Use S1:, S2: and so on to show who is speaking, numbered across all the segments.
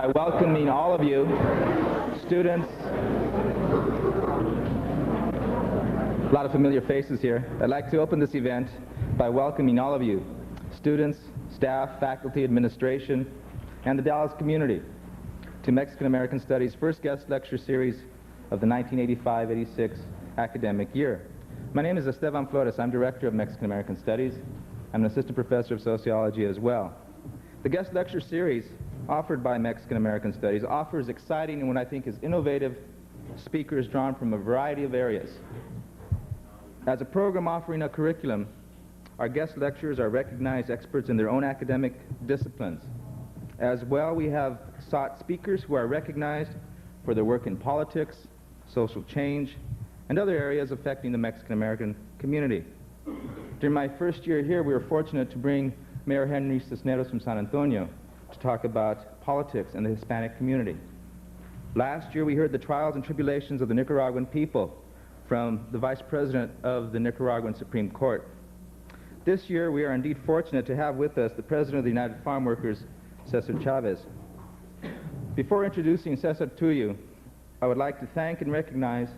S1: by welcoming all of you, students. A lot of familiar faces here. I'd like to open this event by welcoming all of you, students, staff, faculty, administration, and the Dallas community, to Mexican American Studies' first guest lecture series of the 1985-86 academic year. My name is Esteban Flores. I'm Director of Mexican American Studies. I'm an Assistant Professor of Sociology as well. The guest lecture series offered by Mexican American Studies offers exciting and what I think is innovative speakers drawn from a variety of areas. As a program offering a curriculum, our guest lecturers are recognized experts in their own academic disciplines. As well, we have sought speakers who are recognized for their work in politics, social change, and other areas affecting the Mexican American community. During my first year here, we were fortunate to bring Mayor Henry Cisneros from San Antonio to talk about politics and the Hispanic community. Last year, we heard the trials and tribulations of the Nicaraguan people from the Vice President of the Nicaraguan Supreme Court. This year, we are indeed fortunate to have with us the President of the United Farm Workers, Cesar Chavez. Before introducing Cesar to you, I would like to thank and recognize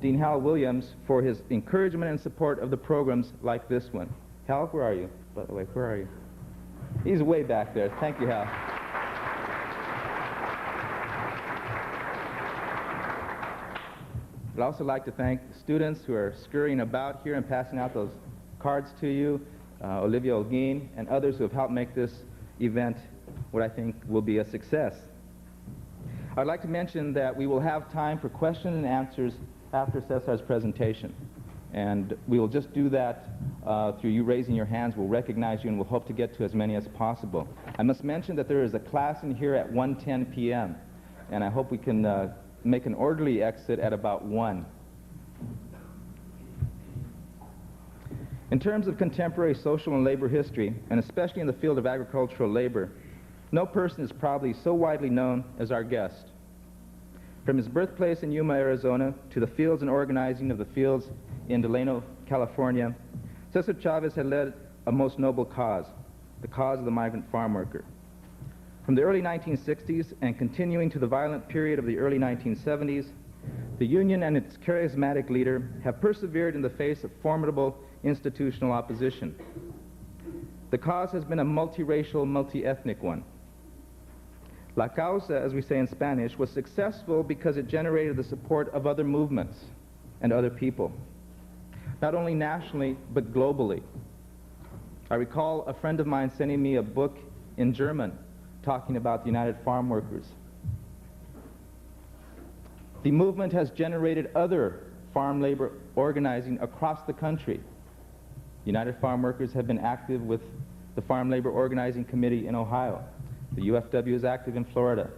S1: Dean Hal Williams for his encouragement and support of the programs like this one. Hal, where are you? By the way, where are you? He's way back there. Thank you, Hal. I'd also like to thank students who are scurrying about here and passing out those cards to you, Olivia Olguin, and others who have helped make this event what I think will be a success. I'd like to mention that we will have time for questions and answers after Cesar's presentation. And we will just do that through you raising your hands. We'll recognize you and we'll hope to get to as many as possible. I must mention that there is a class in here at 1:10 p.m. and I hope we can make an orderly exit at about 1. In terms of contemporary social and labor history, and especially in the field of agricultural labor, no person is probably so widely known as our guest. From his birthplace in Yuma, Arizona, to the fields and organizing of the fields in Delano, California, Cesar Chavez had led a most noble cause, the cause of the migrant farm worker. From the early 1960s and continuing to the violent period of the early 1970s, the Union and its charismatic leader have persevered in the face of formidable institutional opposition. The cause has been a multiracial, multi-ethnic one. La causa, as we say in Spanish, was successful because it generated the support of other movements and other people, not only nationally, but globally. I recall a friend of mine sending me a book in German talking about the United Farm Workers. The movement has generated other farm labor organizing across the country. United Farm Workers have been active with the Farm Labor Organizing Committee in Ohio. The UFW is active in Florida.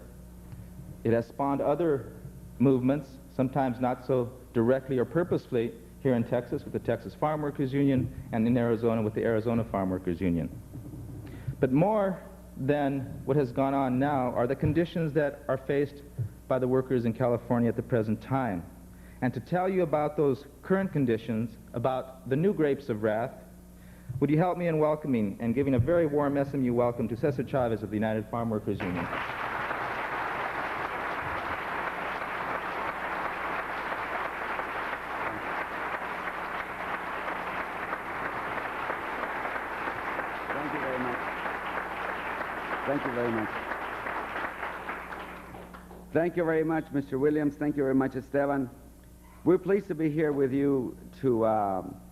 S1: It has spawned other movements, sometimes not so directly or purposefully, here in Texas with the Texas Farm Workers Union and in Arizona with the Arizona Farm Workers Union. But more than what has gone on now are the conditions that are faced by the workers in California at the present time. And to tell you about those current conditions, about the new grapes of wrath, would you help me in welcoming and giving a very warm SMU welcome to Cesar Chavez of the United Farm Workers Union.
S2: Thank you very much. Thank you very much. Thank you very much, Mr. Williams. Thank you very much, Esteban. We're pleased to be here with you to,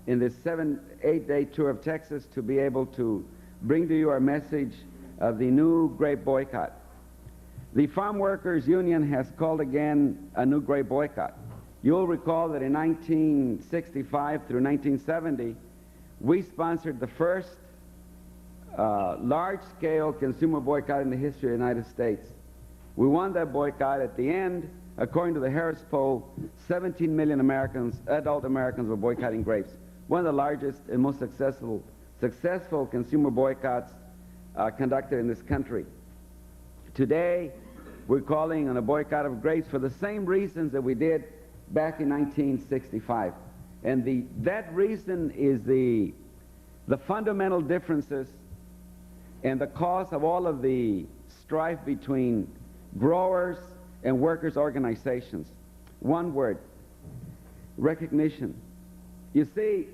S2: in this 8-day tour of Texas, to be able to bring to you our message of the new grape boycott. The Farm Workers Union has called again a new grape boycott. You'll recall that in 1965 through 1970, we sponsored the first large-scale consumer boycott in the history of the United States. We won that boycott. At the end, according to the Harris poll, 17 million Americans, adult Americans, were boycotting grapes. One of the largest and most successful consumer boycotts conducted in this country. Today, we're calling on a boycott of grapes for the same reasons that we did back in 1965. And that reason is the fundamental differences and the cause of all of the strife between growers, and workers' organizations. One word: recognition. You see,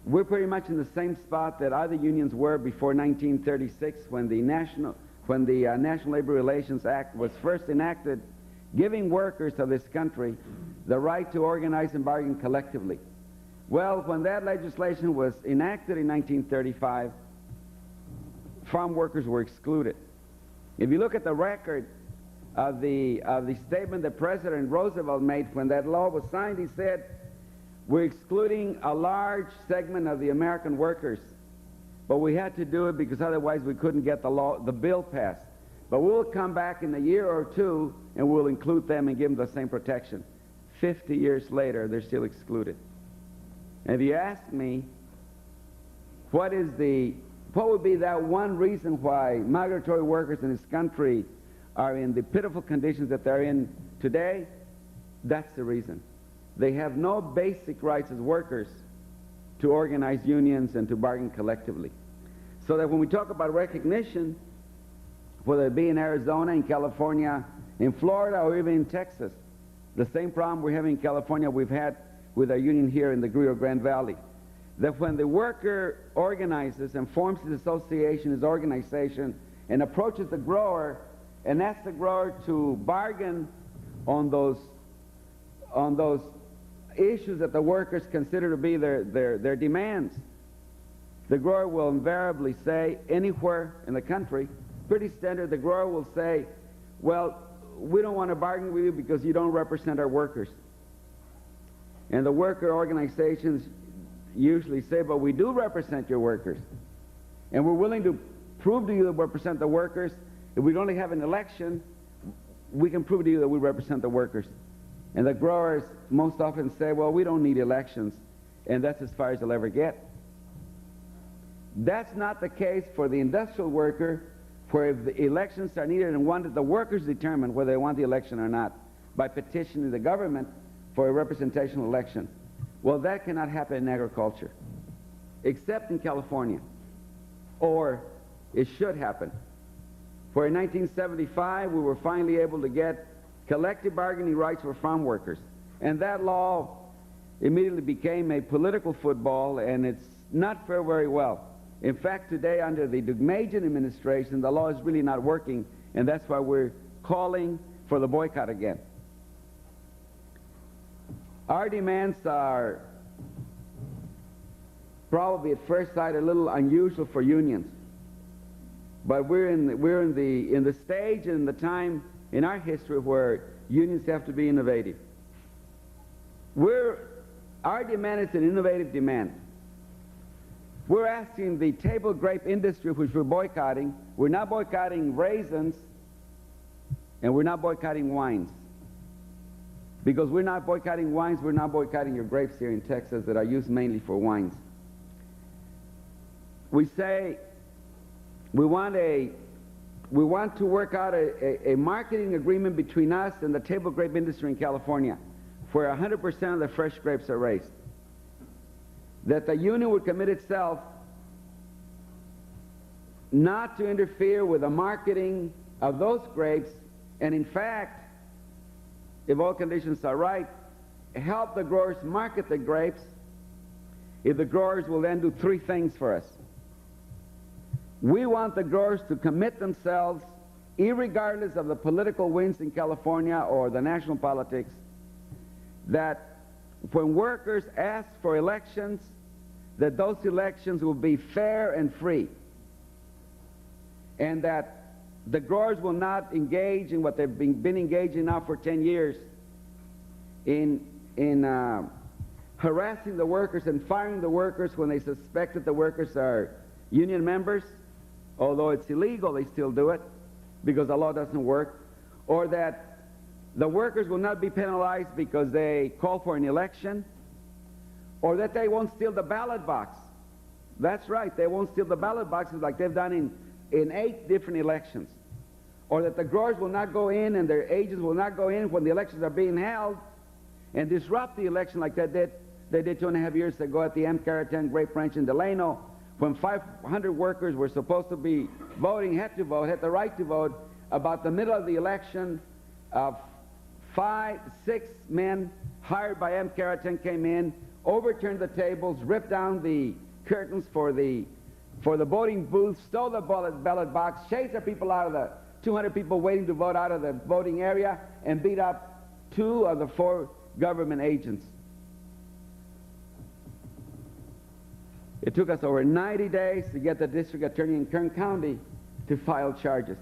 S2: we're pretty much in the same spot that other unions were before 1936, when the National Labor Relations Act was first enacted, giving workers of this country the right to organize and bargain collectively. Well, when that legislation was enacted in 1935, farm workers were excluded. If you look at the record of the statement that President Roosevelt made when that law was signed, he said, "We're excluding a large segment of the American workers, but we had to do it because otherwise we couldn't get the bill passed. But we'll come back in a year or two and we'll include them and give them the same protection." 50 years later, they're still excluded. And if you ask me, what would be that one reason why migratory workers in this country are in the pitiful conditions that they're in today? That's the reason. They have no basic rights as workers to organize unions and to bargain collectively. So that when we talk about recognition, whether it be in Arizona, in California, in Florida, or even in Texas, the same problem we're having in California we've had with our union here in the Rio Grande Valley. That when the worker organizes and forms his association, his organization, and approaches the grower and asks the grower to bargain on those issues that the workers consider to be their demands, the grower will invariably say, anywhere in the country, pretty standard, the grower will say, "Well, we don't want to bargain with you because you don't represent our workers." And the worker organizations usually say, "But we do represent your workers, and we're willing to prove to you that we represent the workers. If we only have an election, we can prove to you that we represent the workers." And the growers most often say, "Well, we don't need elections," and that's as far as they'll ever get. That's not the case for the industrial worker, where if the elections are needed and wanted, the workers determine whether they want the election or not by petitioning the government for a representational election. Well, that cannot happen in agriculture, except in California, or it should happen. Where in 1975 we were finally able to get collective bargaining rights for farm workers, and that law immediately became a political football, and it's not fared very well. In fact, today under the Dugmagian administration, the law is really not working, and that's why we're calling for the boycott again. Our demands are probably at first sight a little unusual for unions, but we're in the stage and the time in our history where unions have to be innovative. Our demand is an innovative demand. We're asking the table grape industry, which we're boycotting. We're not boycotting raisins, and we're not boycotting wines. Because we're not boycotting wines, we're not boycotting your grapes here in Texas that are used mainly for wines. We say we want to work out a marketing agreement between us and the table grape industry in California, where 100% of the fresh grapes are raised. That the union would commit itself not to interfere with the marketing of those grapes, and in fact, if all conditions are right, help the growers market the grapes, if the growers will then do three things for us. We want the growers to commit themselves, irregardless of the political winds in California or the national politics, that when workers ask for elections, that those elections will be fair and free, and that the growers will not engage in what they've been engaging now for 10 years in harassing the workers and firing the workers when they suspect that the workers are union members. Although it's illegal, they still do it because the law doesn't work. Or that the workers will not be penalized because they call for an election, or that they won't steal the ballot box. That's right, they won't steal the ballot boxes like they've done in 8 different elections. Or that the growers will not go in and their agents will not go in when the elections are being held and disrupt the election like they did 2.5 years ago at the M. Caratan grape ranch in Delano, when 500 workers were supposed to be voting, had the right to vote. about the middle of the election, 5, 6 men hired by M. Keratin came in, overturned the tables, ripped down the curtains for the voting booth, stole the ballot box, chased the people out of the 200 people waiting to vote out of the voting area, and beat up 2 of the 4 government agents. It took us over 90 days to get the district attorney in Kern County to file charges.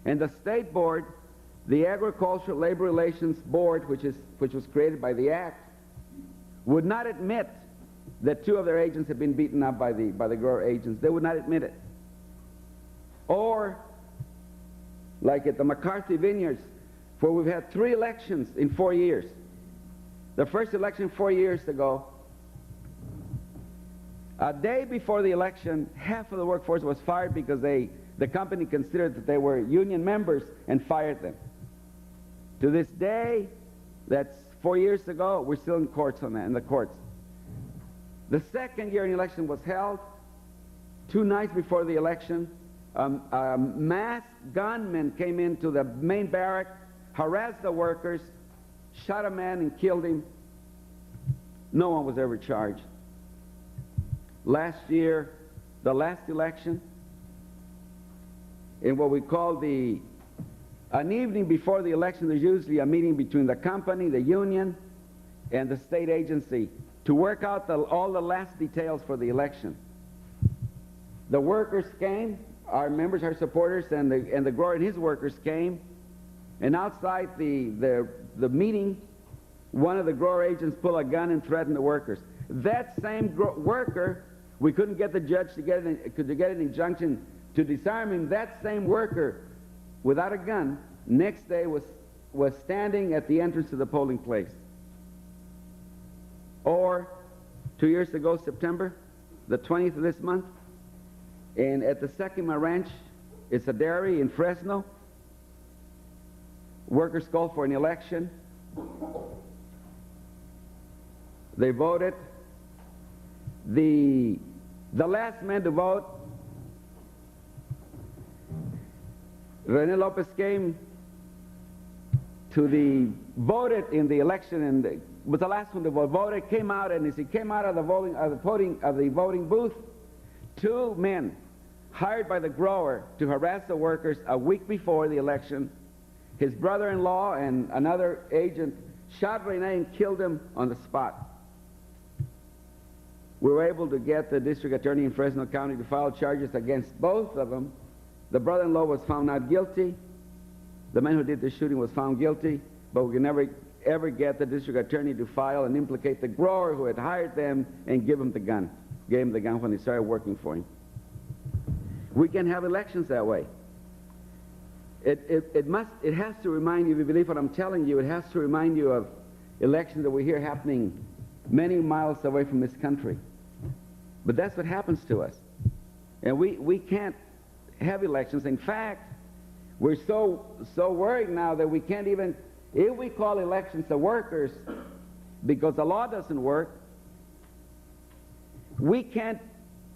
S2: And the state board, the Agricultural Labor Relations Board, which was created by the Act, would not admit that 2 of their agents had been beaten up by the grower agents. They would not admit it. Or, like at the McCarthy Vineyards, where we've had 3 elections in 4 years. The first election 4 years ago, a day before the election, half of the workforce was fired because the company considered that they were union members and fired them. To this day, that's 4 years ago, we're still in courts on that, in the courts. The second year an election was held, 2 nights before the election, masked gunmen came into the main barrack, harassed the workers, shot a man and killed him. No one was ever charged. Last year, the last election, in what we call an evening before the election, there's usually a meeting between the company, the union, and the state agency to work out all the last details for the election. The workers came, our members, our supporters, and the grower and his workers came, and outside the meeting, one of the grower agents pulled a gun and threatened the workers. That same worker, we couldn't get the judge to get an injunction to disarm him. That same worker, without a gun, next day was standing at the entrance to the polling place. Or 2 years ago, September the 20th of this month, and at the Secima Ranch, it's a dairy in Fresno, workers called for an election. They voted. The last man to vote, René Lopez, came to voted in the election and was the last one to vote. Voted, came out, and as he came out of the voting booth, 2 men hired by the grower to harass the workers a week before the election, his brother-in-law and another agent shot René and killed him on the spot. We were able to get the district attorney in Fresno County to file charges against both of them. The brother-in-law was found not guilty. The man who did the shooting was found guilty, but we could never ever get the district attorney to file and implicate the grower who had hired them and give him the gun. Gave him the gun when they started working for him. We can have elections that way. It has to remind you, if you believe what I'm telling you, it has to remind you of elections that we hear happening many miles away from this country. But that's what happens to us. And we can't have elections. In fact, we're so worried now that we can't even, if we call elections the workers, because the law doesn't work, we can't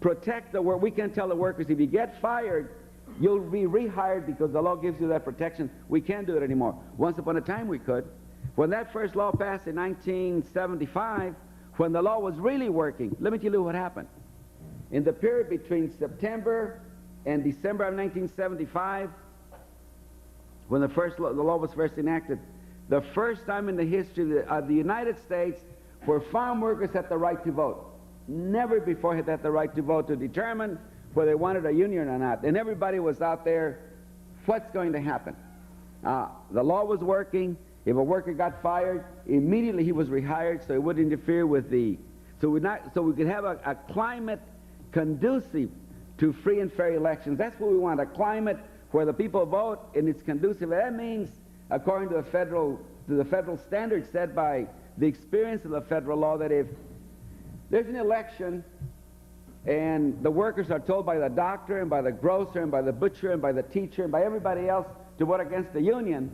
S2: protect the work. We can't tell the workers, if you get fired, you'll be rehired because the law gives you that protection. We can't do it anymore. Once upon a time we could. When that first law passed in 1975, when the law was really working, let me tell you what happened. In the period between September and December of 1975, when the law was first enacted, the first time in the history of the United States where farm workers had the right to vote. Never before had they had the right to vote to determine whether they wanted a union or not. And everybody was out there, what's going to happen? The law was working. If a worker got fired, immediately he was rehired, so it wouldn't interfere with so we could have a climate conducive to free and fair elections. That's what we want, a climate where the people vote and it's conducive. That means, according to the federal standards set by the experience of the federal law, that if there's an election and the workers are told by the doctor and by the grocer and by the butcher and by the teacher and by everybody else to vote against the union,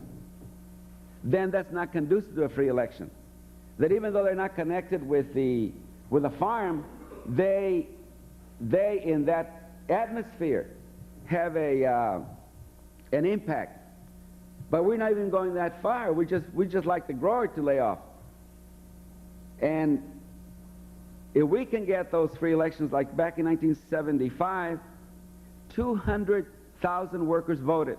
S2: then that's not conducive to a free election. That even though they're not connected with the farm, they in that atmosphere have an impact But we're not even going that far. We just like the grower to lay off. And if we can get those free elections, like back in 1975, 200,000 workers voted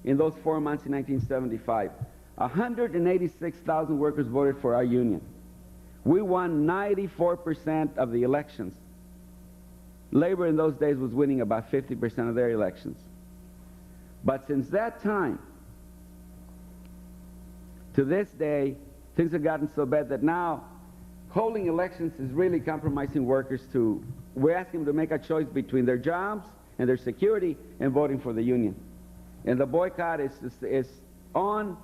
S2: in those 4 months in 1975. 186,000 workers voted for our union. We won 94% of the elections. Labor in those days was winning about 50% of their elections. But since that time to this day, things have gotten so bad that now holding elections is really compromising workers to, we're asking them to make a choice between their jobs and their security and voting for the union. And the boycott is on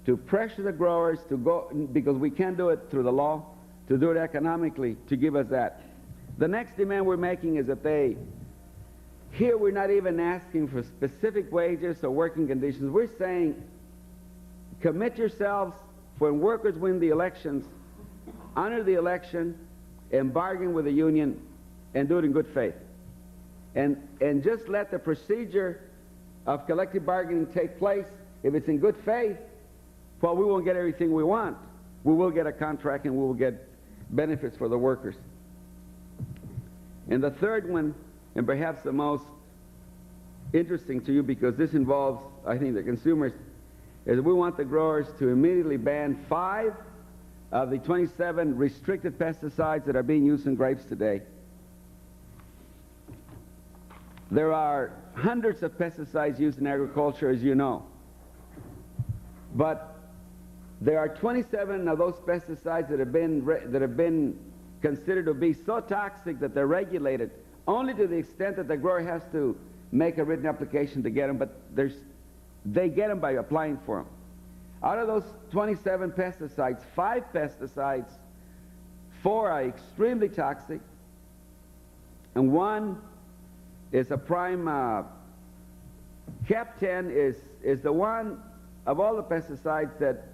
S2: to pressure the growers to go, because we can't do it through the law, to do it economically, to give us that. The next demand we're making is that here we're not even asking for specific wages or working conditions. We're saying, commit yourselves when workers win the elections, honor the election, and bargain with the union, and do it in good faith. And just let the procedure of collective bargaining take place. If it's in good faith, well, we won't get everything we want. We will get a contract and we will get benefits for the workers. And the third one, and perhaps the most interesting to you, because this involves, I think, the consumers, is we want the growers to immediately ban 5 of the 27 restricted pesticides that are being used in grapes today. There are hundreds of pesticides used in agriculture, as you know. But there are 27 of those pesticides that have been considered to be so toxic that they're regulated only to the extent that the grower has to make a written application to get them, but they get them by applying for them. Out of those 27 pesticides, 5 pesticides, 4 are extremely toxic, and 1 is a prime. Cap 10 is the one of all the pesticides that,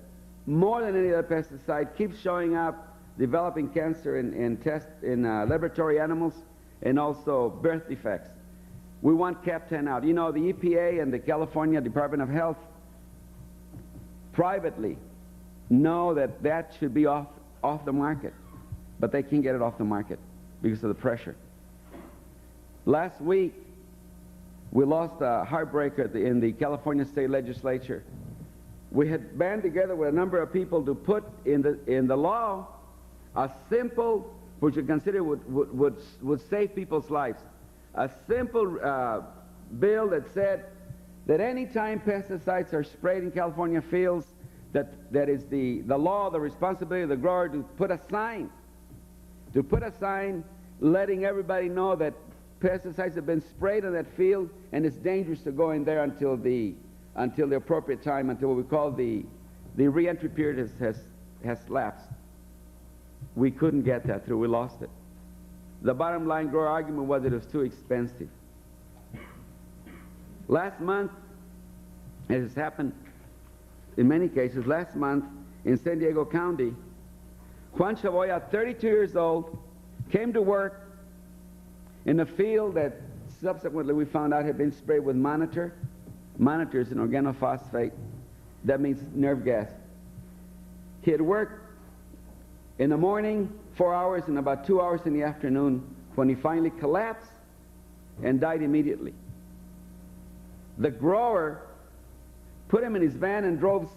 S2: more than any other pesticide, keeps showing up, developing cancer in laboratory animals, and also birth defects. We want Cap 10 out. You know, the EPA and the California Department of Health privately know that that should be off the market, but they can't get it off the market because of the pressure. Last week, we lost a heartbreaker in the California State Legislature. We had band together with a number of people to put in the law a simple, which you consider would save people's lives, a simple bill that said that any time pesticides are sprayed in California fields, that is the law, the responsibility of the grower to put a sign letting everybody know that pesticides have been sprayed on that field and it's dangerous to go in there until the appropriate time, until what we call the re-entry period has lapsed. We couldn't get that through. We lost it. The bottom line grower argument was that it was too expensive. Last month, as has happened in many cases, last month in San Diego County, Juan Chaboya, 32 years old, came to work in a field that subsequently we found out had been sprayed with monitor. Monitor is an organophosphate. That means nerve gas. He had worked in the morning, 4 hours, and about 2 hours in the afternoon, when he finally collapsed and died immediately. The grower put him in his van and drove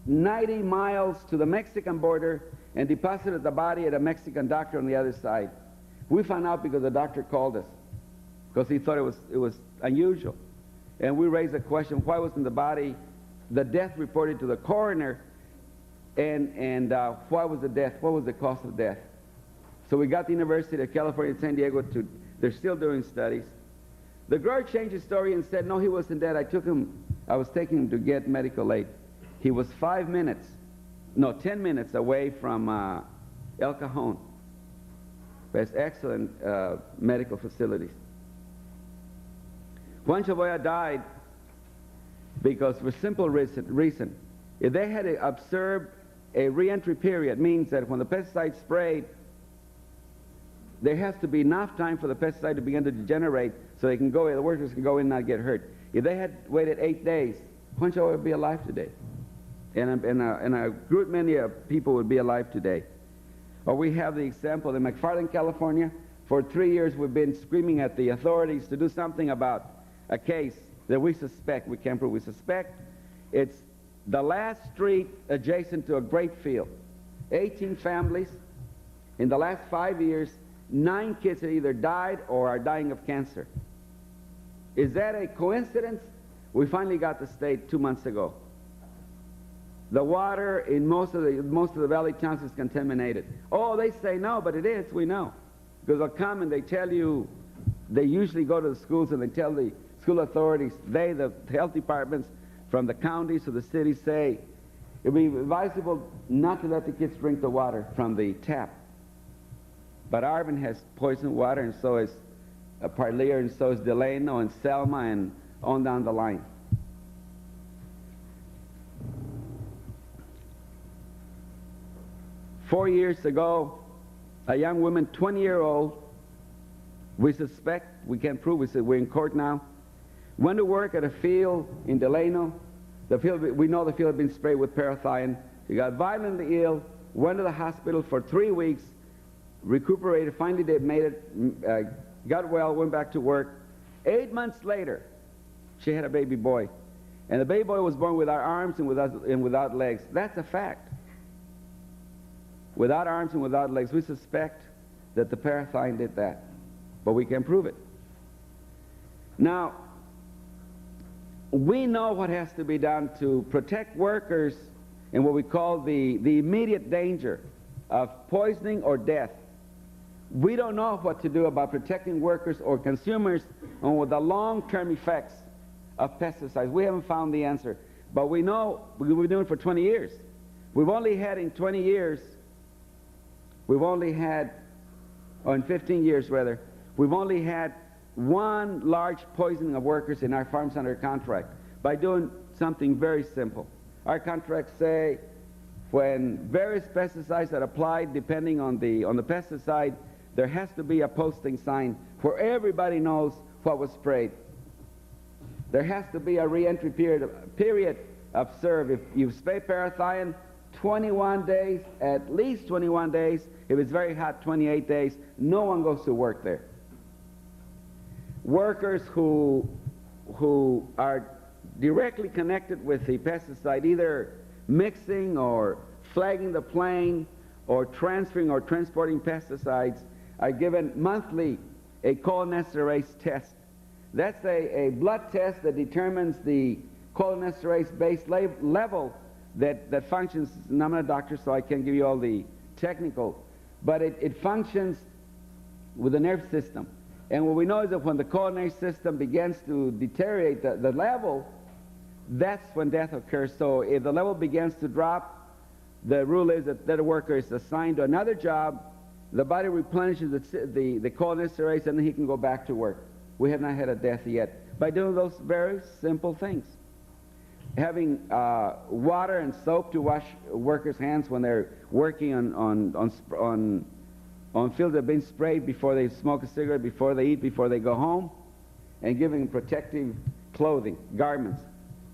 S2: 90 miles to the Mexican border and deposited the body at a Mexican doctor on the other side. We found out because the doctor called us, because he thought it was unusual. And we raised the question, why wasn't the death reported to the coroner, and why was the death, what was the cause of death? So we got the University of California, San Diego, they're still doing studies. The grower changed his story and said, no, he wasn't dead. I was taking him to get medical aid. He was 10 minutes away from El Cajon. Has excellent medical facilities. Juan Chaboya died because, for simple reason, if they had observed a re-entry period, means that when the pesticide is sprayed, there has to be enough time for the pesticide to begin to degenerate so they can go, the workers can go in and not get hurt. If they had waited 8 days, Poncho would be alive today. And a good many people would be alive today. Or we have the example in McFarland, California. For 3 years we've been screaming at the authorities to do something about a case that we suspect, we can't prove we suspect. It's the last street adjacent to a grape field. 18 families. In the last 5 years, 9 kids have either died or are dying of cancer. Is that a coincidence? We finally got the state 2 months ago. The water in most of the valley towns is contaminated. Oh, they say no, but it is, we know. Because they'll come and they tell you, they usually go to the schools and they tell the school authorities, the health departments from the counties to the cities say, it would be advisable not to let the kids drink the water from the tap. But Arvin has poisoned water, and so is Parlier, and so is Delano and Selma, and on down the line. Four years ago, a young woman, 20-year-old, we suspect, we can't prove, we said we're in court now, went to work at a field in Delano. The field, we know the field had been sprayed with parathion. She got violently ill, went to the hospital for 3 weeks, recuperated, finally they made it, got well, went back to work. 8 months later, she had a baby boy. And the baby boy was born without arms and without legs. That's a fact. Without arms and without legs. We suspect that the parathion did that, but we can prove it. Now, we know what has to be done to protect workers in what we call the immediate danger of poisoning or death. We don't know what to do about protecting workers or consumers and with the long-term effects of pesticides. We haven't found the answer, but we know we've been doing it for 20 years. We've only had in 20 years, we've only had, or in 15 years rather, we've only had one large poisoning of workers in our farms under contract by doing something very simple. Our contracts say when various pesticides are applied, depending on the pesticide, there has to be a posting sign where everybody knows what was sprayed. There has to be a re-entry period observed. If you spray parathion, 21 days, at least 21 days, if it's very hot, 28 days, no one goes to work there. Workers who are directly connected with the pesticide, either mixing or flagging the plane or transferring or transporting pesticides, are given monthly a cholinesterase test. That's a blood test that determines the cholinesterase base level that functions. And I'm not a doctor, so I can't give you all the technical, but it functions with the nerve system. And what we know is that when the coronary system begins to deteriorate the level, that's when death occurs. So if the level begins to drop, the rule is that the worker is assigned to another job, the body replenishes the cholinesterase, and then he can go back to work. We have not had a death yet by doing those very simple things. Having water and soap to wash workers' hands when they're working on fields that have been sprayed before they smoke a cigarette, before they eat, before they go home, and giving them protective clothing, garments.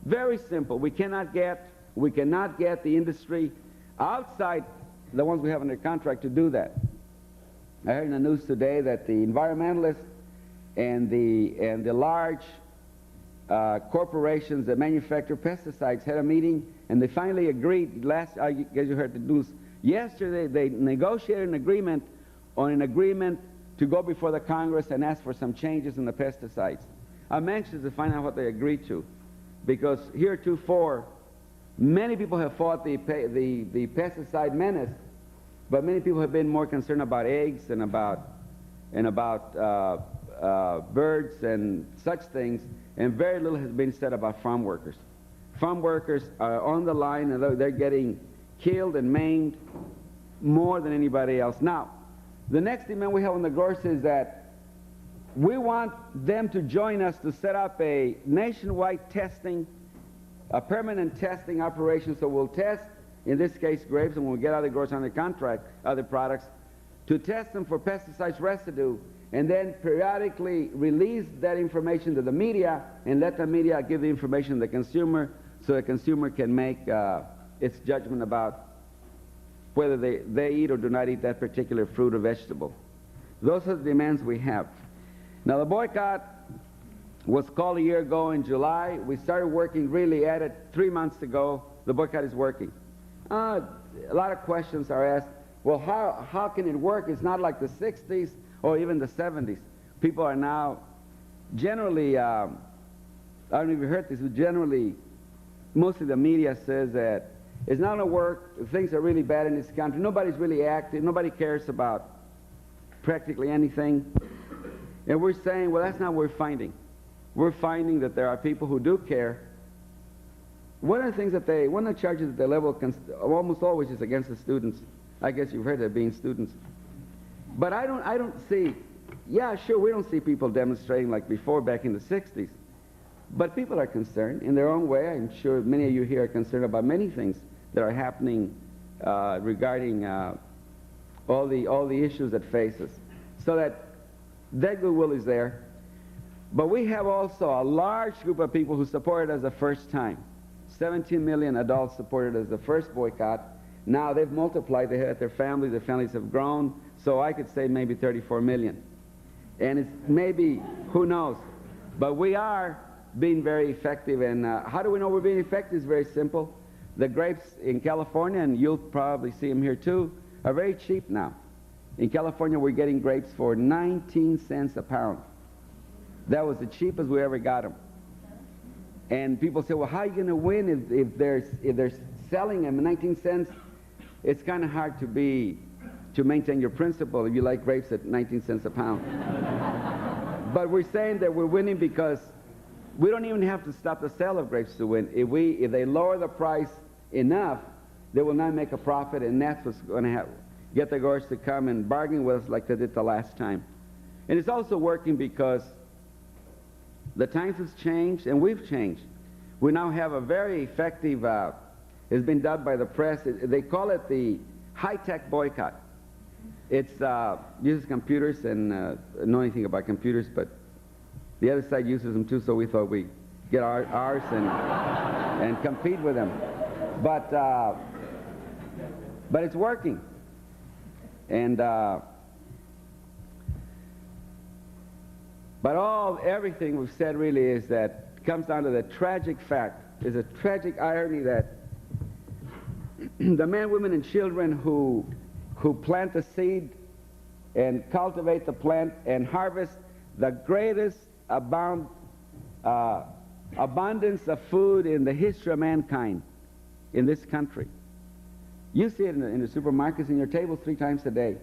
S2: Very simple. We cannot get the industry outside the ones we have under contract to do that. I heard in the news today that the environmentalists and the large corporations that manufacture pesticides had a meeting, and they finally agreed I guess you heard the news yesterday, they negotiated an agreement to go before the Congress and ask for some changes in the pesticides. I'm anxious to find out what they agreed to, because heretofore many people have fought the pesticide menace, but many people have been more concerned about eggs and about birds and such things, and very little has been said about farm workers. Farm workers are on the line, and they're getting killed and maimed more than anybody else. Now, the next demand we have on the growers is that we want them to join us to set up a nationwide testing, a permanent testing operation. So we'll test, in this case, grapes, and when we get other growers under contract, other products, to test them for pesticides residue, and then periodically release that information to the media and let the media give the information to the consumer so the consumer can make its judgment about whether they eat or do not eat that particular fruit or vegetable. Those are the demands we have. Now, the boycott was called a year ago in July. We started working really at it 3 months ago. The boycott is working. A lot of questions are asked. Well, how can it work? It's not like the 60s or even the 70s. People are now generally, I don't know if you heard this, but generally, mostly the media says that it's not going to work. Things are really bad in this country. Nobody's really active. Nobody cares about practically anything. And we're saying, well, that's not what we're finding. We're finding that there are people who do care. One of the charges that they level almost always is against the students. I guess you've heard that being students. But I don't see, yeah, sure, we don't see people demonstrating like before back in the 60s. But people are concerned in their own way. I'm sure many of you here are concerned about many things that are happening regarding all the issues that face us. So that goodwill is there. But we have also a large group of people who supported us the first time. 17 million adults supported us the first boycott. Now they've multiplied, they had their families have grown, so I could say maybe 34 million. And it's maybe, who knows, but we are being very effective. And how do we know we're being effective? It's very simple. The grapes in California, and you'll probably see them here too, are very cheap now. In California, we're getting grapes for 19 cents a pound. That was the cheapest we ever got them. And people say, well, how are you going to win if they're selling them at 19 cents? It's kind of hard to maintain your principle if you like grapes at 19 cents a pound. But we're saying that we're winning because we don't even have to stop the sale of grapes to win. If they lower the price enough, they will not make a profit, and that's what's going to get the growers to come and bargain with us like they did the last time. And it's also working because the times has changed and we've changed. We now have a very effective, it's been dubbed by the press, they call it the high-tech boycott. It uses computers and know anything about computers, but the other side uses them too, so we thought we'd get ours and compete with them. But it's working. And but everything we've said really is that comes down to the tragic fact, is a tragic irony that the men, women, and children who plant the seed and cultivate the plant and harvest the greatest abundance of food in the history of mankind in this country. You see it in the supermarkets, in your tables 3 times a day.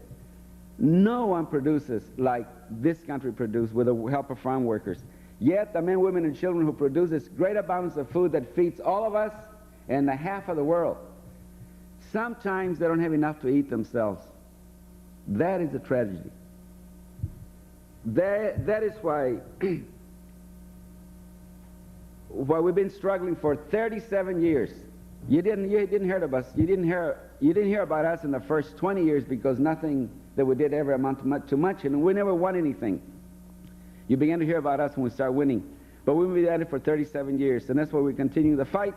S2: No one produces like this country produced with the help of farm workers. Yet the men, women, and children who produce this great abundance of food that feeds all of us and the half of the world, sometimes they don't have enough to eat themselves. That is a tragedy. That is why we've been struggling for 37 years. You didn't hear of us. You didn't hear about us in the first 20 years because nothing that we did ever amount to much, and we never won anything. You began to hear about us when we started winning. But we've been at it for 37 years, and that's why we continue the fight.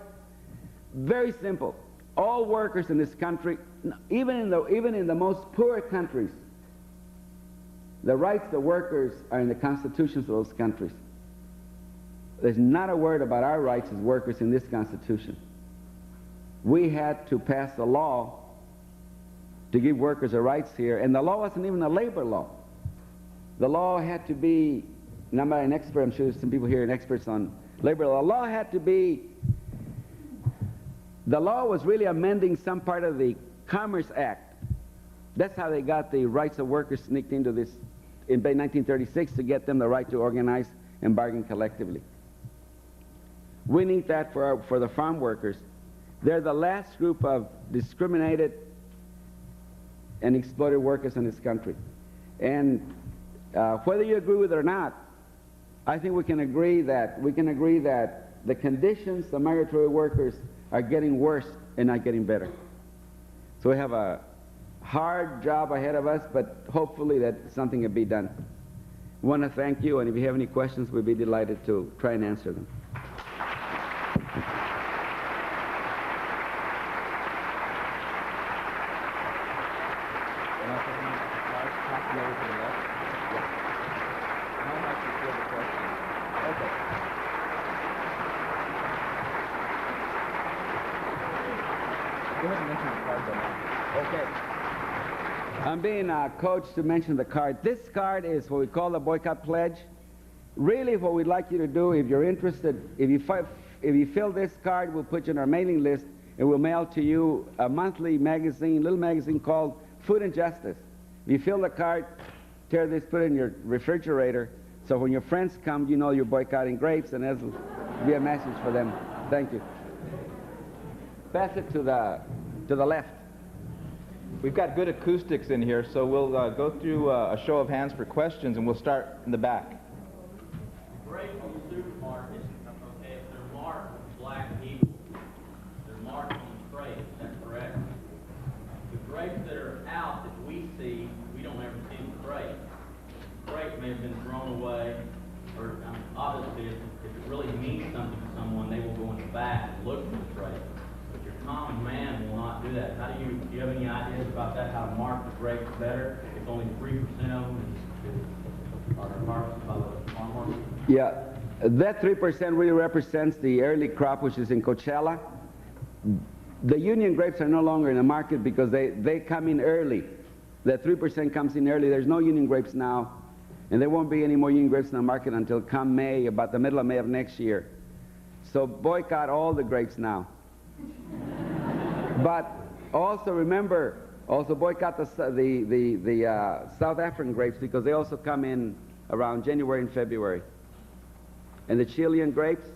S2: Very simple. All workers in this country, even in the most poor countries, the rights of the workers are in the constitutions of those countries. There's not a word about our rights as workers in this Constitution. We had to pass a law to give workers the rights here, and the law wasn't even a labor law. The law had to be, and I'm not an expert, I'm sure there's some people here are experts on labor law. The law was really amending some part of the Commerce Act. That's how they got the rights of workers sneaked into this in 1936 to get them the right to organize and bargain collectively. We need that for the farm workers. They're the last group of discriminated and exploited workers in this country. And whether you agree with it or not, I think we can agree that the conditions of migratory workers are getting worse and not getting better. So we have a hard job ahead of us, but hopefully that something can be done. I want to thank you, and if you have any questions, we'd be delighted to try and answer them.
S1: Go ahead and mention the card then.
S2: Okay. I'm being coached to mention the card. This card is what we call the Boycott Pledge. Really, what we'd like you to do, if you're interested, if you fill this card, we'll put you on our mailing list, and we'll mail to you a monthly magazine, little magazine called Food and Justice. If you fill the card, tear this, put it in your refrigerator, so when your friends come, you know you're boycotting grapes, and that'll be a message for them. Thank you. Pass it to the left.
S1: We've got good acoustics in here, so we'll go through a show of hands for questions, and we'll start in the back.
S3: Grapes on the supermarket, okay, if they're marked Black Eagle, they're marked on the tray, is that correct? The grapes that are out that we see, we don't ever see the grape. The grape may have been thrown away, or obviously if it really means something to someone, they will go in the back and look for the tray. But your common man will not do that. How do you have any ideas about that, how to mark the grapes better if only 3% of them are harvested by the farmer?
S2: Yeah, that 3% really represents the early crop, which is in Coachella. The Union grapes are no longer in the market because they come in early. That 3% comes in early. There's no Union grapes now, and there won't be any more Union grapes in the market until come May, about the middle of May of next year. So boycott all the grapes now. But also remember, also boycott the South African grapes, because they also come in around January and February. And the Chilean grapes,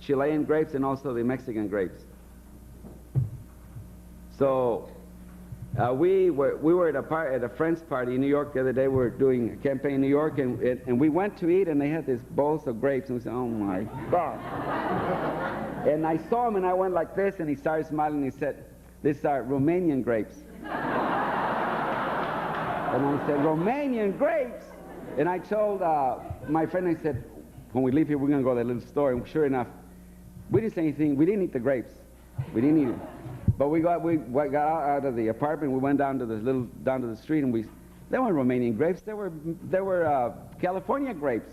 S2: and also the Mexican grapes. So we were at a friend's party in New York the other day. We were doing a campaign in New York, and we went to eat, and they had these bowls of grapes, and we said, oh my God. And I saw him, and I went like this, and he started smiling, and he said, these are Romanian grapes. And I said, Romanian grapes? And I told my friend, I said, when we leave here, we're going to go to that little store. And sure enough, we didn't say anything. We didn't eat the grapes. We didn't eat them. But we got out of the apartment. We went down to the street, and they weren't Romanian grapes. They were California grapes.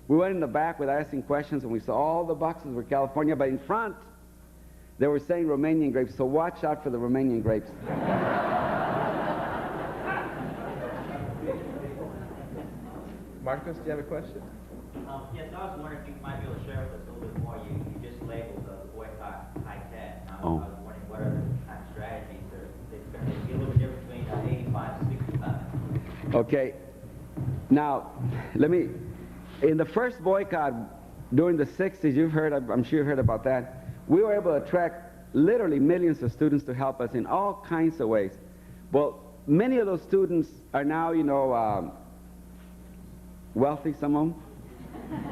S2: We went in the back without asking questions, and we saw all the boxes were California, but in front, they were saying Romanian grapes. So watch out for the Romanian grapes.
S1: Marcos, do you have a question?
S4: Yes, I was wondering if you might be able to share with us a little bit more. You just labeled the boycott high-tech. I was wondering what other kind of strategies there's going to be a little bit difference between 85 and 65.
S2: Okay. Now, in the first boycott during the 60s, I'm sure you heard about that, we were able to attract literally millions of students to help us in all kinds of ways. Well, many of those students are now, wealthy, some of them.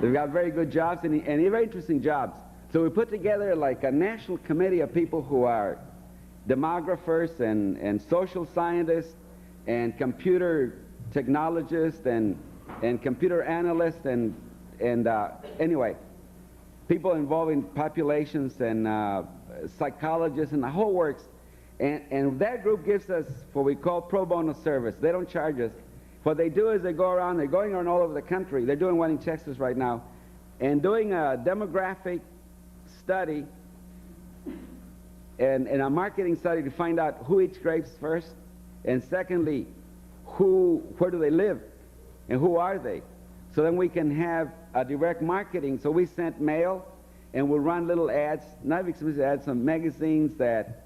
S2: They've got very good jobs and very interesting jobs. So we put together like a national committee of people who are demographers and social scientists and computer technologists and computer analysts and anyway, people involved in populations and psychologists and the whole works. And that group gives us what we call pro bono service. They don't charge us. What they do is they go around, they're going around all over the country. They're doing one in Texas right now, and doing a demographic study and a marketing study to find out who eats grapes first, and secondly, where do they live, and who are they? So then we can have a direct marketing. So we sent mail, and we'll run little ads, not expensive ads, some magazines that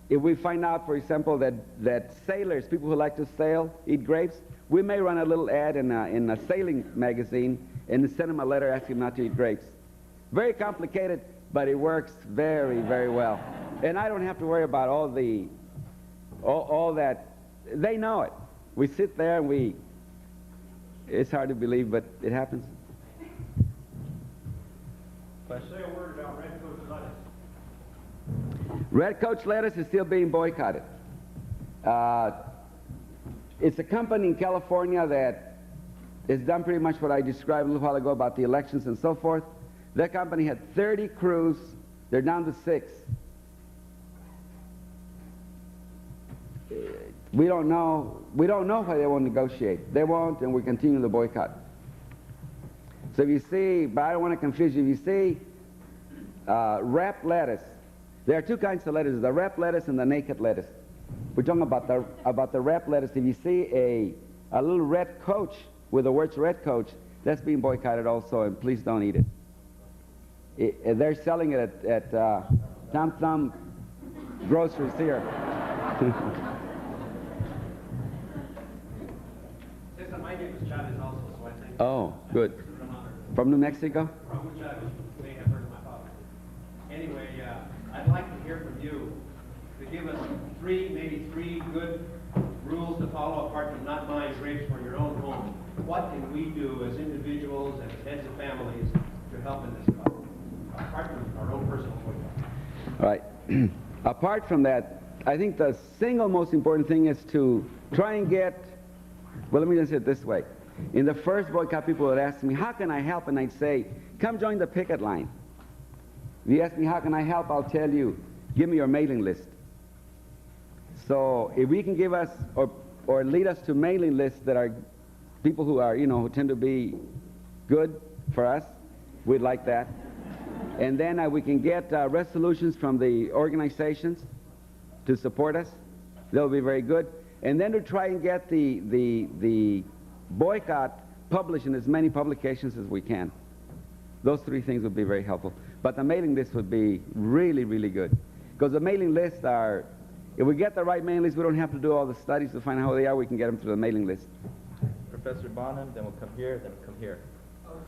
S2: if we find out, for example, that sailors, people who like to sail, eat grapes, we may run a little ad in a sailing magazine and send them a letter asking them not to eat grapes. Very complicated, but it works very, very well. And I don't have to worry about all that. They know it. We sit there and it's hard to believe, but it happens.
S3: Question? Say a word about red coach lettuce.
S2: Red Coach lettuce is still being boycotted. It's a company in California that has done pretty much what I described a little while ago about the elections and so forth. That company had 30 crews. They're down to 6. We don't know why they won't negotiate. They won't, and we continue the boycott. So if you see, but I don't want to confuse you, if you see wrapped lettuce, There are two kinds of lettuces, the rep lettuce and the naked lettuce. We're talking about the rep lettuce. If you see a little red coach with the words red coach, that's being boycotted also, and please don't eat it. They're selling it at Tom Thumb groceries here.
S5: Cesar, my name is Chavez also, so I think.
S2: Oh, good. From New Mexico?
S5: From Chavez, you may have heard of my father. Anyway, I'd like to hear from you to give us maybe three good rules to follow apart from not buying grapes for your own home. What can we do as individuals and as heads of families to help in this cause, apart from our own personal boycott?
S2: All right. Apart from that, I think the single most important thing is to try and get, well, let me just say it this way. In the first boycott, people would ask me, how can I help? And I'd say, come join the picket line. If you ask me, how can I help? I'll tell you, give me your mailing list. So if we can give us, or lead us to mailing lists that are people who are, who tend to be good for us, we'd like that. And then we can get resolutions from the organizations to support us. They'll be very good. And then to try and get the boycott published in as many publications as we can. Those three things would be very helpful. But the mailing list would be really, really good. Because the mailing lists are, if we get the right mailing list, we don't have to do all the studies to find out how they are. We can get them through the mailing list.
S1: Professor Bonham, then we'll come here, then we'll come here.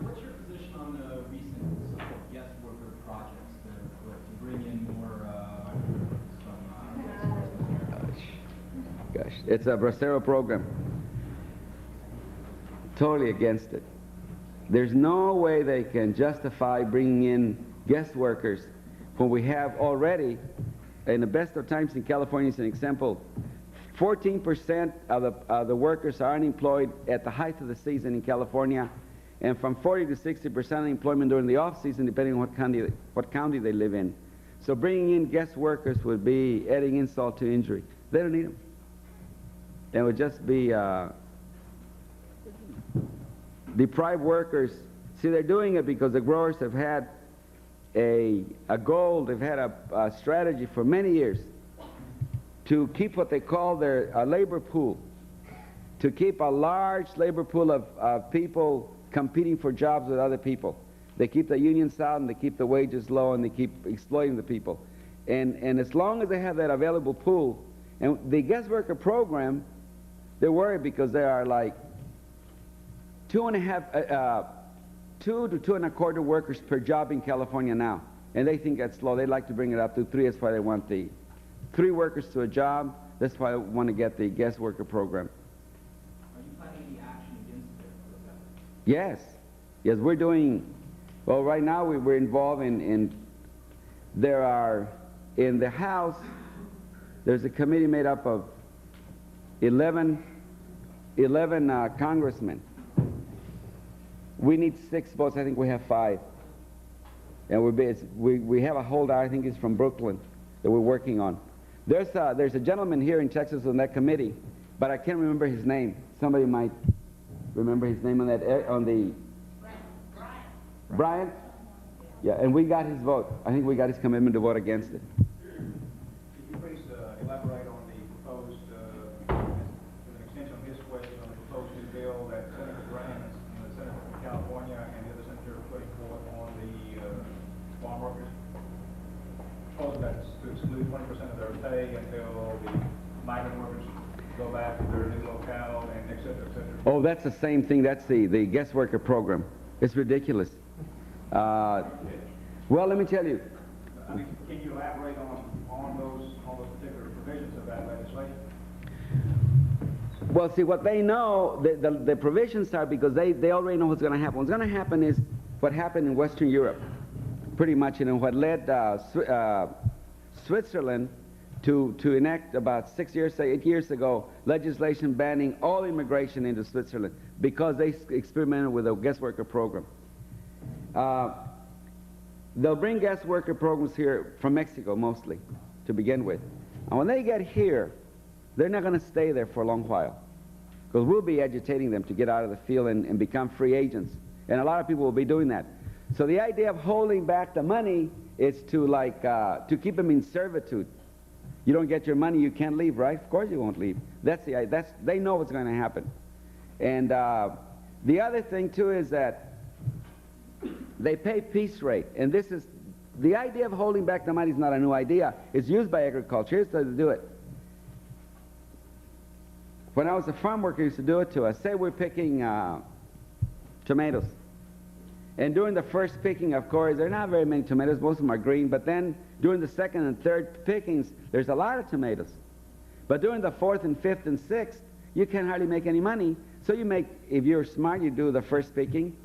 S6: What's your position on the recent so-called guest worker projects to bring in more
S2: Gosh, it's a Bracero program. Totally against it. There's no way they can justify bringing in guest workers when we have already, in the best of times in California, as an example, 14% of the workers are unemployed at the height of the season in California, and from 40 to 60% unemployment during the off-season, depending on what county they live in. So bringing in guest workers would be adding insult to injury. They don't need them. It would just be deprive workers. See, they're doing it because the growers have had a goal, they've had a strategy for many years to keep what they call their labor pool, to keep a large labor pool of people competing for jobs with other people. They keep the unions out and they keep the wages low and they keep exploiting the people. And as long as they have that available pool, and the guest worker program, they're worried because there are like 2 to 2.25 workers per job in California now. And they think that's low. They'd like to bring it up to 3. That's why they want the 3 workers to a job. That's why they want to get the guest worker program.
S6: Are you planning any action against it?
S2: Yes. Yes, we're doing, well, right now we're involved in there are, in the House, there's a committee made up of 11 congressmen. We need 6 votes. I think we have 5. And we have a holder, I think it's from Brooklyn, that we're working on. There's a gentleman here in Texas on that committee, but I can't remember his name. Somebody might remember his name on the... Brian? Yeah, and we got his vote. I think we got his commitment to vote against it.
S7: Could you please elaborate on the proposed, as an extension of his question, on the proposed new bill that Senator Graham, the senator from California, and the other senator are putting forth on the farm workers? Proposal that's to exclude 20% of their pay until the migrant workers go back to their new locale, and et cetera, et cetera.
S2: Oh, that's the same thing. That's the guest worker program. It's ridiculous. Well, let me tell you.
S7: Can you elaborate on those particular provisions of that legislation?
S2: Well, see, what they know, the provisions are because they already know what's going to happen. What's going to happen is what happened in Western Europe, pretty much, what led Switzerland to enact about 8 years ago legislation banning all immigration into Switzerland because they experimented with a guest worker program. They'll bring guest worker programs here from Mexico mostly to begin with. And when they get here, they're not going to stay there for a long while because we'll be agitating them to get out of the field and become free agents. And a lot of people will be doing that. So the idea of holding back the money It's to like, to keep them in servitude. You don't get your money, you can't leave, right? Of course you won't leave. They know what's going to happen. And the other thing too is that they pay piece rate. And this is, the idea of holding back the money is not a new idea. It's used by agriculture. Here's how to do it. When I was a farm worker, I used to do it to us. Say we're picking tomatoes. And during the first picking, of course, there are not very many tomatoes. Most of them are green. But then during the second and third pickings, there's a lot of tomatoes. But during the fourth and fifth and sixth, you can't hardly make any money. So you make, if you're smart, you do the first picking,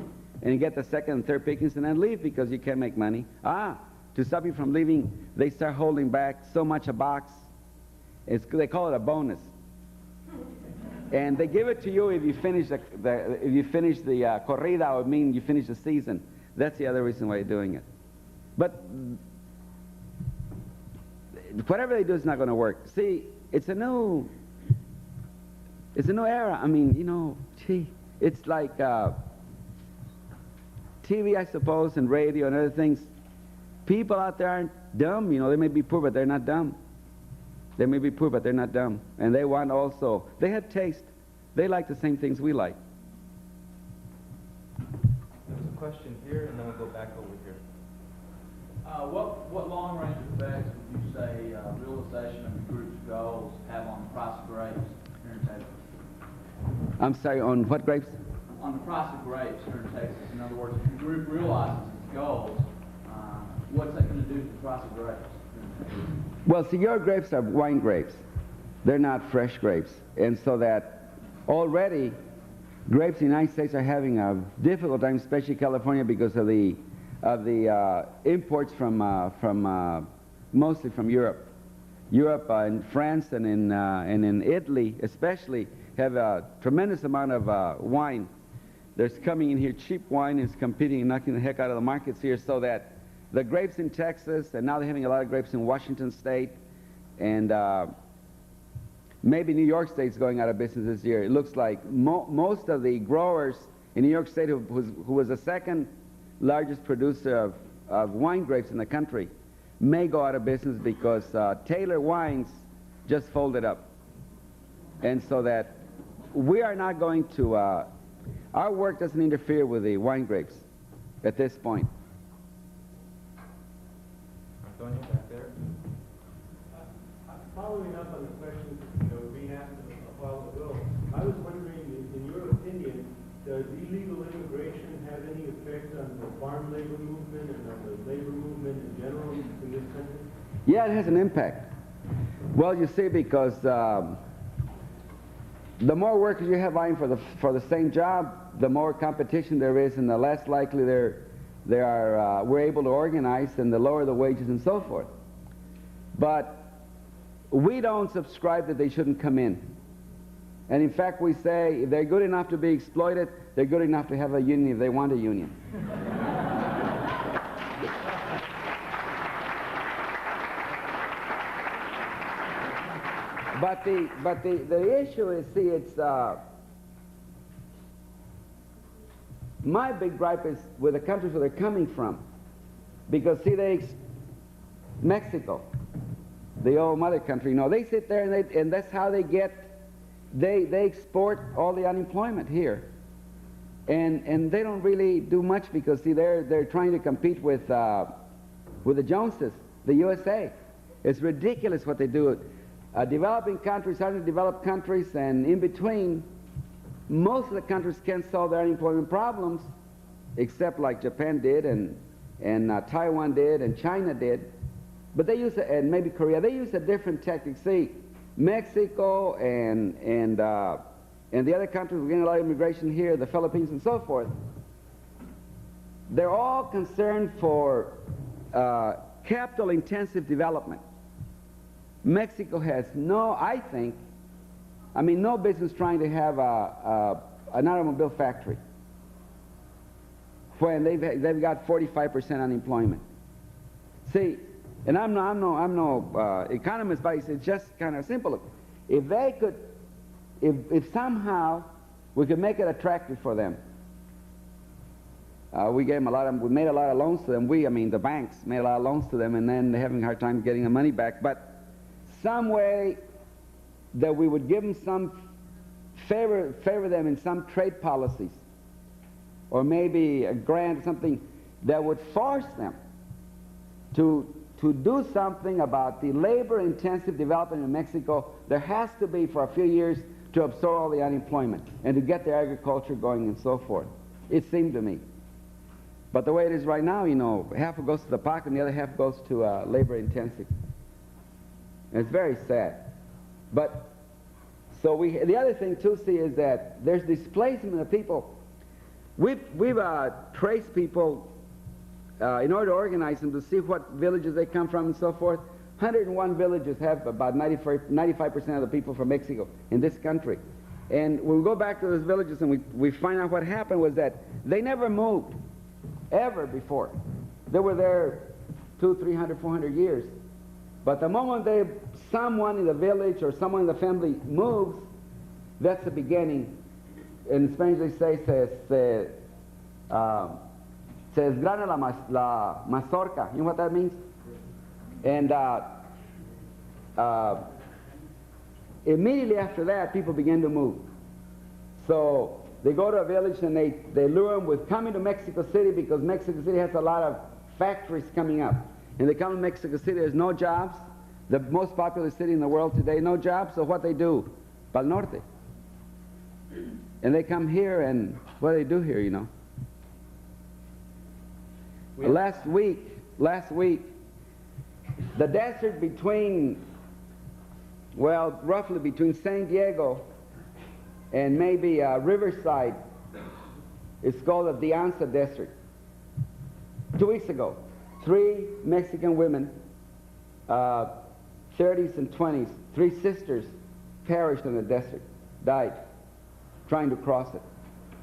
S2: and you get the second and third pickings, and then leave because you can't make money. To stop you from leaving, they start holding back so much a box. They call it a bonus. And they give it to you if you finish the corrida, or mean you finish the season. That's the other reason why you're doing it. But whatever they do is not going to work. See, it's a new era. I mean, you know, gee, it's like TV, I suppose, and radio and other things. People out there aren't dumb, you know. They may be poor, but they're not dumb. They may be poor, but they're not dumb. And they want also, they have taste. They like the same things we like.
S1: There's a question here, and then we'll go back over here.
S6: What long-range effects would you say realization of the group's goals have on the price of grapes here in Texas?
S2: I'm sorry, on what grapes?
S6: On the price of grapes here in Texas. In other words, if the group realizes its goals, what's that going to do to the price of grapes here in Texas?
S2: Well, see, your grapes are wine grapes. They're not fresh grapes. And so that already grapes in the United States are having a difficult time, especially California, because of the imports from mostly from Europe. Europe and France and in Italy especially have a tremendous amount of wine. There's coming in here cheap wine, is competing and knocking the heck out of the markets here, so that the grapes in Texas, and now they're having a lot of grapes in Washington State, and maybe New York State's going out of business this year. It looks like most of the growers in New York State, who was the second largest producer of wine grapes in the country, may go out of business because Taylor Wines just folded up. And so that we are not going to, our work doesn't interfere with the wine grapes at this point.
S1: Antonio, back there.
S8: Following up on the questions that were being asked a while ago, I was wondering, in your opinion, does illegal immigration have any effect on the farm labor movement and on the labor movement in general in this country?
S2: Yeah, it has an impact. Well, you see, because the more workers you have vying for the same job, the more competition there is, and the less likely we're able to organize, and the lower the wages and so forth. But we don't subscribe that they shouldn't come in. And in fact, we say if they're good enough to be exploited, they're good enough to have a union if they want a union. But the issue is, see, it's my big gripe is with the countries where they're coming from, because see, Mexico, the old mother country, you know, they sit there and that's how they get. They export all the unemployment here, and they don't really do much because see, they're trying to compete with the Joneses, the USA. It's ridiculous what they do. Developing countries, underdeveloped countries, and in between, most of the countries can't solve their unemployment problems, except like Japan did, and Taiwan did, and China did. But they use, and maybe Korea, they use a different tactic. See, Mexico and the other countries, we're getting a lot of immigration here, the Philippines and so forth. They're all concerned for capital-intensive development. Mexico has no business trying to have an automobile factory when they've got 45% unemployment. See, and I'm no economist, but it's just kind of simple. If they could, if somehow we could make it attractive for them, we made a lot of loans to them. I mean, the banks made a lot of loans to them, and then they're having a hard time getting the money back. But some way that we would give them some favor them in some trade policies, or maybe a grant, something that would force them to do something about the labor-intensive development in Mexico. There has to be for a few years to absorb all the unemployment and to get their agriculture going and so forth. It seemed to me. But the way it is right now, you know, half goes to the pocket and the other half goes to labor-intensive. And it's very sad. But so the other thing too, see, is that there's displacement of people. We've traced people in order to organize them to see what villages they come from and so forth. 101 villages have about 95% of the people from Mexico in this country. And when we go back to those villages and we find out what happened was that they never moved, ever before. They were there 200, 300, 400 years. But the moment someone in the village or someone in the family moves, that's the beginning. In Spanish they say, se desgrana la mazorca. You know what that means? And immediately after that, people begin to move. So they go to a village and they lure them with coming to Mexico City, because Mexico City has a lot of factories coming up. And they come to Mexico City, there's no jobs. The most popular city in the world today, no jobs. So what they do? Pal Norte. And they come here, and what do they do here, you know? Last week, the desert between, well, roughly between San Diego and maybe Riverside, it's called the Dianza Desert. 2 weeks ago, 3 Mexican women, 30s and 20s, 3 sisters perished in the desert, died trying to cross it.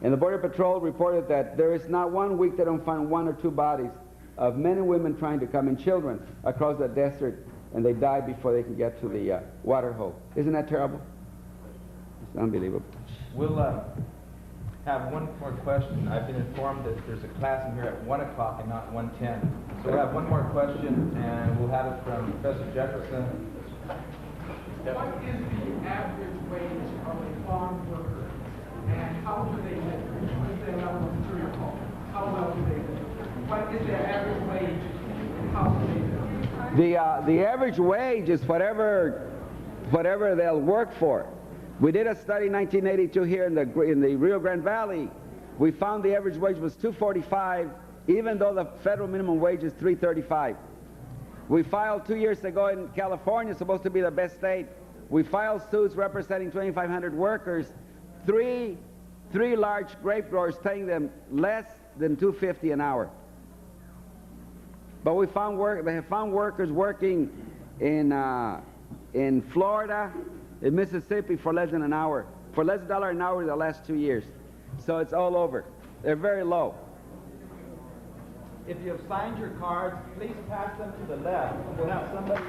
S2: And the Border Patrol reported that there is not 1 week they don't find 1 or 2 bodies of men and women trying to come, and children, across the desert, and they die before they can get to the water hole. Isn't that terrible? It's unbelievable.
S1: We'll have one more question. I've been informed that there's a class in here at 1 o'clock and not 1:10. So we'll have one more question, and we'll have it from Professor Jefferson.
S9: What is the average wage of a farm worker, and how do they live? What is their level of material cost? How well do they live? What is their average wage, and how do they live?
S2: The average wage is whatever they'll work for. We did a study in 1982 here in the Rio Grande Valley. We found the average wage was $2.45, even though the federal minimum wage is $3.35. We filed 2 years ago in California, supposed to be the best state. We filed suits representing 2,500 workers, three large grape growers paying them less than $2.50 an hour. But they have found workers working in Florida, in Mississippi for less than an hour, for less than $1 an hour in the last 2 years. So it's all over. They're very low.
S1: If you have signed your cards, please pass them to the left. We'll have somebody